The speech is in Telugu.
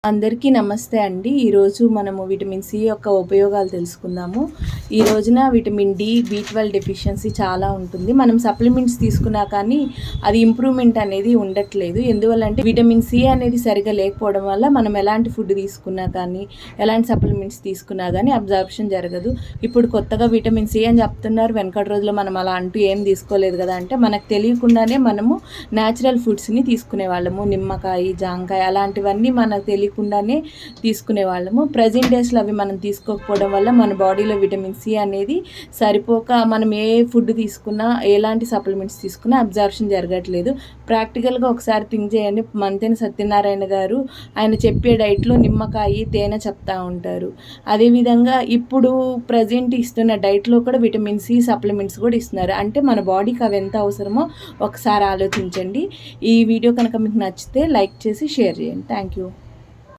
అందరికీ నమస్తే అండి. ఈరోజు మనము విటమిన్ సి యొక్క ఉపయోగాలు తెలుసుకుందాము. ఈ రోజున విటమిన్ డి, బి12 డెఫిషియన్సీ చాలా ఉంటుంది. మనం సప్లిమెంట్స్ తీసుకున్నా కానీ అది ఇంప్రూవ్మెంట్ అనేది ఉండట్లేదు. ఎందువల్లంటే విటమిన్ సి అనేది సరిగా లేకపోవడం వల్ల మనం ఎలాంటి ఫుడ్ తీసుకున్నా కానీ, ఎలాంటి సప్లిమెంట్స్ తీసుకున్నా కానీ అబ్జార్ప్షన్ జరగదు. ఇప్పుడు కొత్తగా విటమిన్ సి అని చెప్తున్నారు. వెనకటి రోజుల్లో మనం అలా అంటూ ఏం తీసుకోలేదు కదా అంటే, మనకు తెలియకుండానే మనము న్యాచురల్ ఫుడ్స్ని తీసుకునేవాళ్ళము. నిమ్మకాయ, జాంకాయ అలాంటివన్నీ మనకు తెలియకుండానే తీసుకునేవాళ్ళము. ప్రజెంట్ డేస్లో అవి మనం తీసుకోకపోవడం వల్ల మన బాడీలో విటమిన్ సి అనేది సరిపోక మనం ఏ ఫుడ్ తీసుకున్నా, ఎలాంటి సప్లిమెంట్స్ తీసుకున్నా అబ్జార్ప్షన్ జరగట్లేదు. ప్రాక్టికల్గా ఒకసారి థింక్ చేయండి. మంతెన సత్యనారాయణ గారు ఆయన చెప్పే డైట్లో నిమ్మకాయ, తేనె చెప్తా ఉంటారు. అదేవిధంగా ఇప్పుడు ప్రజెంట్ ఇస్తున్న డైట్లో కూడా విటమిన్ సి సప్లిమెంట్స్ కూడా ఇస్తున్నారు. అంటే మన బాడీకి అవి ఎంత అవసరమో ఒకసారి ఆలోచించండి. ఈ వీడియో కనుక మీకు నచ్చితే లైక్ చేసి షేర్ చేయండి. Thank you.